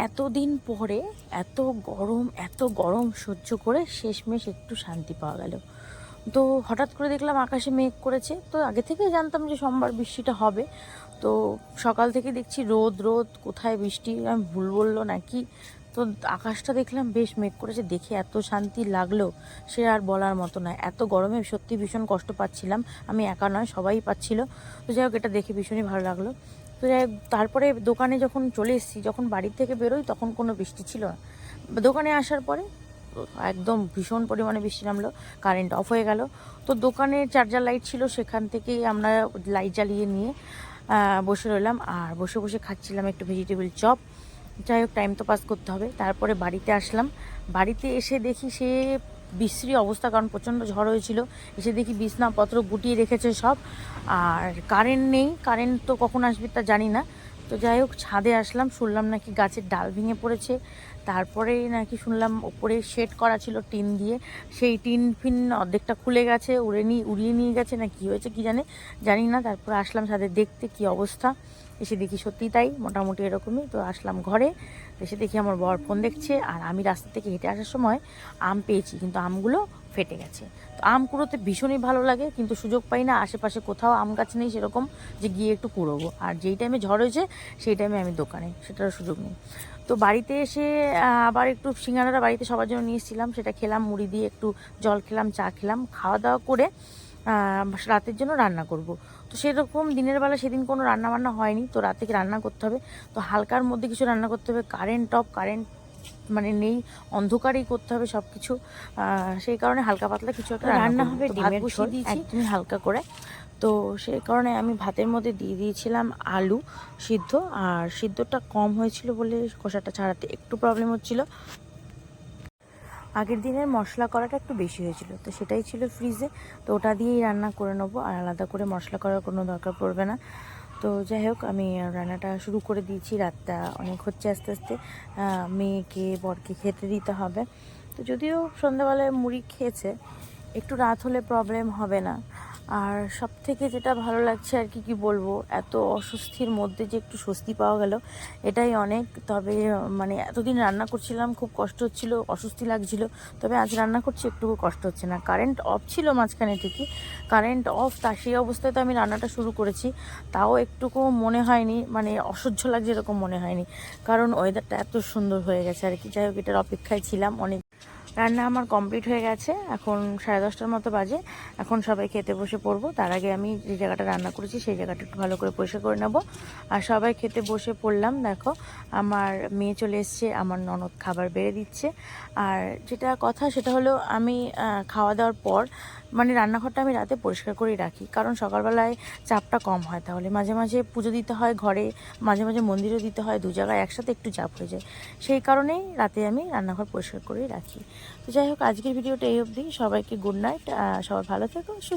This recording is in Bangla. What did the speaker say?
এতদিন পরে এত গরম সহ্য করে শেষমেশ একটু শান্তি পাওয়া গেল। তো হঠাৎ করে দেখলাম আকাশে মেঘ করেছে। তো আগে থেকেই জানতাম যে সোমবার বৃষ্টিটা হবে। তো সকাল থেকে দেখছি রোদ রোদ, কোথায় বৃষ্টি, আমি ভুল বললো নাকি। তো আকাশটা দেখলাম বেশ মেঘ করেছে, দেখে এত শান্তি লাগলো সে আর বলার মতো নয়। এত গরমে সত্যি ভীষণ কষ্ট পাচ্ছিলাম, আমি একা নয় সবাই পাচ্ছিল। তো যাই হোক, এটা দেখে ভীষণই ভালো লাগলো। তো যাই হোক, তারপরে দোকানে যখন চলে এসেছি, যখন বাড়ির থেকে বেরোই তখন কোনো বৃষ্টি ছিল না। দোকানে আসার পরে একদম ভীষণ পরিমাণে বৃষ্টি নামলো, কারেন্ট অফ হয়ে গেল। তো দোকানে চার্জার লাইট ছিল, সেখান থেকেই আমরা লাইট জ্বালিয়ে নিয়ে বসে রইলাম আর বসে বসে খাচ্ছিলাম একটু ভেজিটেবিল চপ। যাই হোক, টাইম তো পাস করতে হবে। তারপরে বাড়িতে আসলাম, বাড়িতে এসে দেখি সে বিশ্রী অবস্থা, কারণ প্রচণ্ড ঝড় হয়েছিল। এসে দেখি বিছনাপত্র গুটিয়ে রেখেছে সব, আর কারেন্ট নেই। কারেন্ট তো কখন আসবে তা জানি না। তো যাই হোক, ছাদে আসলাম, শুনলাম নাকি গাছের ডাল ভেঙে পড়েছে। তারপরে নাকি শুনলাম ওপরে শেড করা ছিল টিন দিয়ে, সেই টিন ফিন অর্ধেকটা খুলে গেছে, উড়িয়ে নিয়ে গেছে না কি হয়েছে কি জানি না। তারপরে আসলাম ছাদে দেখতে কি অবস্থা। এসে দেখি সত্যি তাই, মোটামুটি এরকমই। তো আসলাম ঘরে, এসে দেখি আমার বর ফোন দেখছে, আর আমি রাস্তা থেকে হেঁটে আসার সময় আম পেয়েছি, কিন্তু আমগুলো ফেটে গেছে। তো আম কুড়োতে ভীষণই ভালো লাগে, কিন্তু সুযোগ পাই না, আশেপাশে কোথাও আম গাছ নেই সেরকম যে গিয়ে একটু কুড়োবো। আর যেই টাইমে ঝড় হয়েছে সেই টাইমে আমি দোকানে, সেটার সুযোগ নেই। তো বাড়িতে এসে আবার একটু সিঙ্গাড়াটা বাড়িতে সবার জন্য নিয়ে এসেছিলাম, সেটা খেলাম, মুড়ি দিয়ে একটু জল খেলাম, চা খেলাম, খাওয়া দাওয়া করে রাতের জন্য রান্না করব। তো সেরকম দিনের বেলা সেদিন কোনো রান্না বান্না হয়নি, তো রাতে রান্না করতে হবে। তো হালকার মধ্যে কিছু রান্না করতে হবে, কারেন্ট মানে নেই, অন্ধকারেই করতে হবে সব কিছু। সেই কারণে হালকা পাতলা কিছু একটা রান্না হবে। ডিমের ঝোল একদমই হালকা করে। তো সেই কারণে আমি ভাতের মধ্যে দিয়ে দিয়েছিলাম আলু সিদ্ধ, আর সিদ্ধটা কম হয়েছিল বলে কষাটা ছাড়াতে একটু প্রবলেম হচ্ছিল। আগের দিনের মশলা করাটা একটু বেশি হয়েছিল, তো সেটাই ছিল ফ্রিজে। তো ওটা দিয়েই রান্না করে নেবো, আর আলাদা করে মশলা করার কোনো দরকার পড়বে না। তো যাই হোক, আমি রান্নাটা শুরু করে দিয়েছি। রাতটা অনেক হচ্ছে, আস্তে আস্তে মেয়েকে বরকে খেতে দিতে হবে। তো যদিও সন্ধ্যাবেলায় মুড়ি খেয়েছে, একটু রাত হলে প্রবলেম হবে না। আর সব থেকে যেটা ভালো লাগছে আর কি বলবো, এত অস্বস্তির মধ্যে যে একটু স্বস্তি পাওয়া গেল, এটাই অনেক। তবে মানে এতদিন রান্না করছিলাম, খুব কষ্ট হচ্ছিল, অস্বস্তি লাগছিল। তবে আজ রান্না করছি, একটু কষ্ট হচ্ছে না। কারেন্ট অফ ছিল মাঝখানে ঠিকই, কারেন্ট অফ, তা সেই অবস্থায় তো আমি রান্নাটা শুরু করেছি, তাও একটুকু মনে হয়নি, মানে অসহ্য লাগছে এরকম মনে হয়নি, কারণ ওয়েদারটা এত সুন্দর হয়ে গেছে আর কি। যাই হোক, এটার অপেক্ষায় ছিলাম অনেক। রান্না আমার কমপ্লিট হয়ে গেছে, এখন 10:30টার মতো বাজে। এখন সবাই খেতে বসে পড়বো। তার আগে আমি যে জায়গাটা রান্না করেছি সেই জায়গাটা একটু ভালো করে পরিষ্কার করে নেবো। আর সবাই খেতে বসে পড়লাম। দেখো, আমার মেয়ে চলে এসছে, আমার ননদ খাবার বেড়ে দিচ্ছে। আর যেটা কথা সেটা হলো, আমি খাওয়া দাওয়ার পর মানে রান্নাঘরটা আমি রাতে পরিষ্কার করেই রাখি, কারণ সকালবেলায় চাপটা কম হয়। তাহলে মাঝে মাঝে পুজো দিতে হয় ঘরে, মাঝে মাঝে মন্দিরেও দিতে হয়, দু জায়গায় একসাথে একটু চাপ হয়ে যায়। সেই কারণেই রাতে আমি রান্নাঘর পরিষ্কার করেই রাখি। তো যাই হোক, আজকের ভিডিওটা এই অবধি। সবাইকে গুড নাইট, সবাই ভালো থেকো, সুস্থ